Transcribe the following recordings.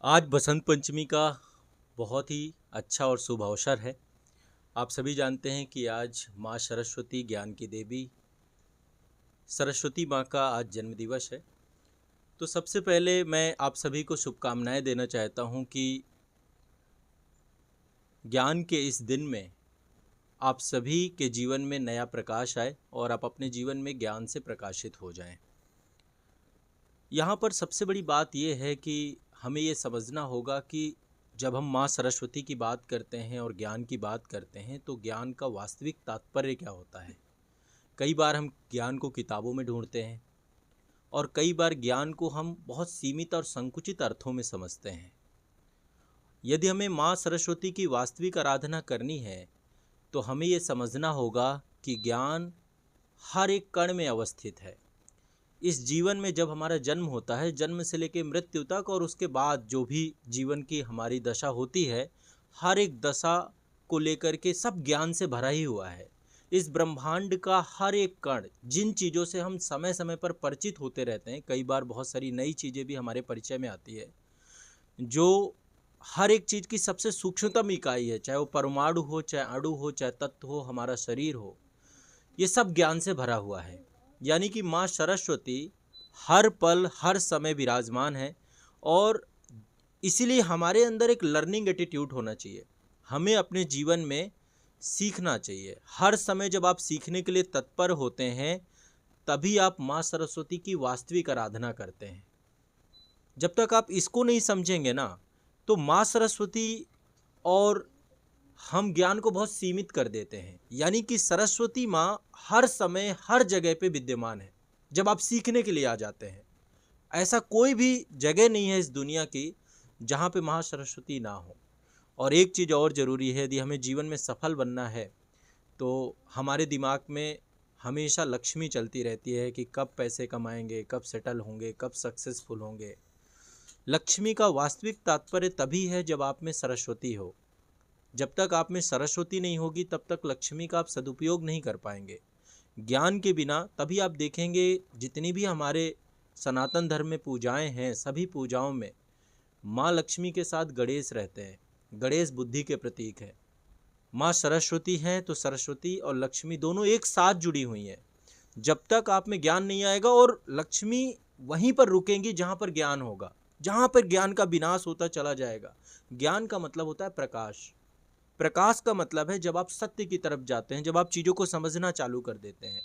आज बसंत पंचमी का बहुत ही अच्छा और शुभ अवसर है। आप सभी जानते हैं कि आज माँ सरस्वती ज्ञान की देवी सरस्वती माँ का आज जन्म दिवस है। तो सबसे पहले मैं आप सभी को शुभकामनाएं देना चाहता हूँ कि ज्ञान के इस दिन में आप सभी के जीवन में नया प्रकाश आए और आप अपने जीवन में ज्ञान से प्रकाशित हो जाएं। यहाँ पर सबसे बड़ी बात यह है कि हमें ये समझना होगा कि जब हम माँ सरस्वती की बात करते हैं और ज्ञान की बात करते हैं तो ज्ञान का वास्तविक तात्पर्य क्या होता है। कई बार हम ज्ञान को किताबों में ढूंढते हैं और कई बार ज्ञान को हम बहुत सीमित और संकुचित अर्थों में समझते हैं। यदि हमें माँ सरस्वती की वास्तविक आराधना करनी है तो हमें ये समझना होगा कि ज्ञान हर एक कण में अवस्थित है। इस जीवन में जब हमारा जन्म होता है, जन्म से लेकर मृत्यु तक और उसके बाद जो भी जीवन की हमारी दशा होती है, हर एक दशा को लेकर के सब ज्ञान से भरा ही हुआ है। इस ब्रह्मांड का हर एक कण, जिन चीज़ों से हम समय समय पर परिचित होते रहते हैं, कई बार बहुत सारी नई चीज़ें भी हमारे परिचय में आती है, जो हर एक चीज़ की सबसे सूक्ष्मतम इकाई है, चाहे वो परमाणु हो, चाहे अणु हो, चाहे तत्व हो, हमारा शरीर हो, ये सब ज्ञान से भरा हुआ है। यानी कि माँ सरस्वती हर पल हर समय विराजमान है और इसीलिए हमारे अंदर एक लर्निंग एटीट्यूड होना चाहिए। हमें अपने जीवन में सीखना चाहिए। हर समय जब आप सीखने के लिए तत्पर होते हैं तभी आप माँ सरस्वती की वास्तविक आराधना करते हैं। जब तक आप इसको नहीं समझेंगे ना तो माँ सरस्वती और हम ज्ञान को बहुत सीमित कर देते हैं। यानी कि सरस्वती माँ हर समय हर जगह पे विद्यमान है जब आप सीखने के लिए आ जाते हैं। ऐसा कोई भी जगह नहीं है इस दुनिया की जहाँ पे माँ सरस्वती ना हो। और एक चीज़ और ज़रूरी है, यदि हमें जीवन में सफल बनना है तो हमारे दिमाग में हमेशा लक्ष्मी चलती रहती है कि कब पैसे कमाएंगे, कब सेटल होंगे, कब सक्सेसफुल होंगे। लक्ष्मी का वास्तविक तात्पर्य तभी है जब आप में सरस्वती हो। जब तक आप में सरस्वती नहीं होगी तब तक लक्ष्मी का आप सदुपयोग नहीं कर पाएंगे। ज्ञान के बिना तभी आप देखेंगे जितनी भी हमारे सनातन धर्म में पूजाएं हैं, सभी पूजाओं में माँ लक्ष्मी के साथ गणेश रहते हैं। गणेश बुद्धि के प्रतीक है। माँ सरस्वती हैं तो सरस्वती और लक्ष्मी दोनों एक साथ जुड़ी हुई हैं। जब तक आप में ज्ञान नहीं आएगा, और लक्ष्मी वहीं पर रुकेंगी जहाँ पर ज्ञान होगा। जहाँ पर ज्ञान का विनाश होता चला जाएगा। ज्ञान का मतलब होता है प्रकाश। प्रकाश का मतलब है जब आप सत्य की तरफ जाते हैं, जब आप चीज़ों को समझना चालू कर देते हैं।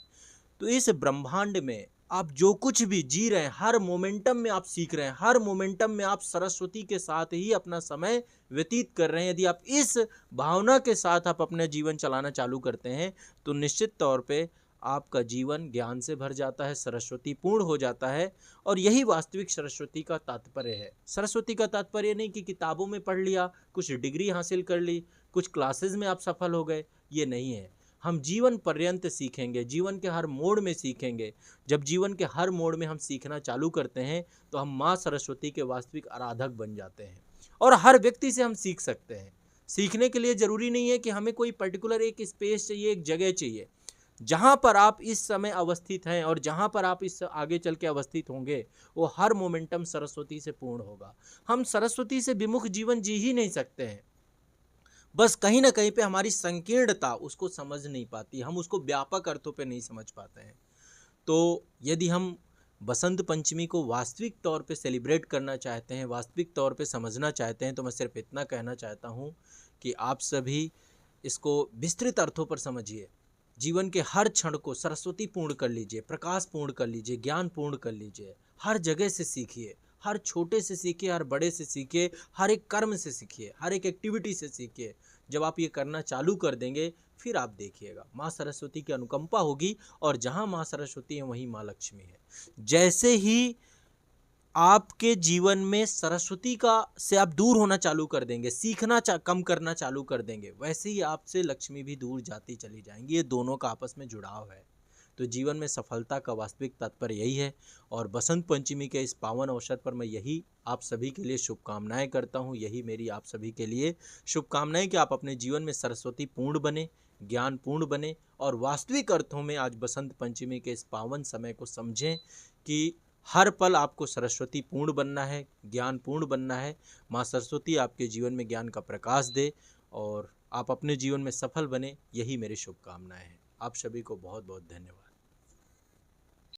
तो इस ब्रह्मांड में आप जो कुछ भी जी रहे हैं, हर मोमेंटम में आप सीख रहे हैं, हर मोमेंटम में आप सरस्वती के साथ ही अपना समय व्यतीत कर रहे हैं। यदि आप इस भावना के साथ आप अपना जीवन चलाना चालू करते हैं तो निश्चित तौर पे आपका जीवन ज्ञान से भर जाता है, सरस्वती पूर्ण हो जाता है। और यही वास्तविक सरस्वती का तात्पर्य है। सरस्वती का तात्पर्य नहीं कि किताबों में पढ़ लिया, कुछ डिग्री हासिल कर ली, कुछ क्लासेस में आप सफल हो गए, ये नहीं है। हम जीवन पर्यंत सीखेंगे, जीवन के हर मोड़ में सीखेंगे। जब जीवन के हर मोड़ में हम सीखना चालू करते हैं तो हम माँ सरस्वती के वास्तविक आराधक बन जाते हैं। और हर व्यक्ति से हम सीख सकते हैं। सीखने के लिए ज़रूरी नहीं है कि हमें कोई पर्टिकुलर एक स्पेस चाहिए, एक जगह चाहिए। जहाँ पर आप इस समय अवस्थित हैं और जहाँ पर आप इस आगे चल के अवस्थित होंगे, वो हर मोमेंटम सरस्वती से पूर्ण होगा। हम सरस्वती से विमुख जीवन जी ही नहीं सकते हैं। बस कहीं ना कहीं पे हमारी संकीर्णता उसको समझ नहीं पाती, हम उसको व्यापक अर्थों पे नहीं समझ पाते हैं। तो यदि हम बसंत पंचमी को वास्तविक तौर पे सेलिब्रेट करना चाहते हैं, वास्तविक तौर पे समझना चाहते हैं, तो मैं सिर्फ इतना कहना चाहता हूँ कि आप सभी इसको विस्तृत अर्थों पर समझिए। जीवन के हर क्षण को सरस्वती पूर्ण कर लीजिए, प्रकाश पूर्ण कर लीजिए, ज्ञान पूर्ण कर लीजिए। हर जगह से सीखिए, हर छोटे से सीखिए, हर बड़े से सीखिए, हर एक कर्म से सीखिए, हर एक एक्टिविटी से सीखिए। जब आप ये करना चालू कर देंगे फिर आप देखिएगा माँ सरस्वती की अनुकंपा होगी, और जहाँ माँ सरस्वती है वहीं माँ लक्ष्मी है। जैसे ही आपके जीवन में सरस्वती का से आप दूर होना चालू कर देंगे, सीखना कम करना चालू कर देंगे, वैसे ही आपसे लक्ष्मी भी दूर जाती चली जाएंगी। ये दोनों का आपस में जुड़ाव है। तो जीवन में सफलता का वास्तविक तात्पर्य यही है। और बसंत पंचमी के इस पावन अवसर पर मैं यही आप सभी के लिए शुभकामनाएं करता हूं। यही मेरी आप सभी के लिए शुभकामनाएं कि आप अपने जीवन में सरस्वती पूर्ण बने, ज्ञान पूर्ण बने, और वास्तविक अर्थों में आज बसंत पंचमी के इस पावन समय को समझें कि हर पल आपको सरस्वती पूर्ण बनना है, ज्ञान पूर्ण बनना है। माँ सरस्वती आपके जीवन में ज्ञान का प्रकाश दे और आप अपने जीवन में सफल बने, यही मेरी शुभकामनाएं हैं। आप सभी को बहुत बहुत धन्यवाद।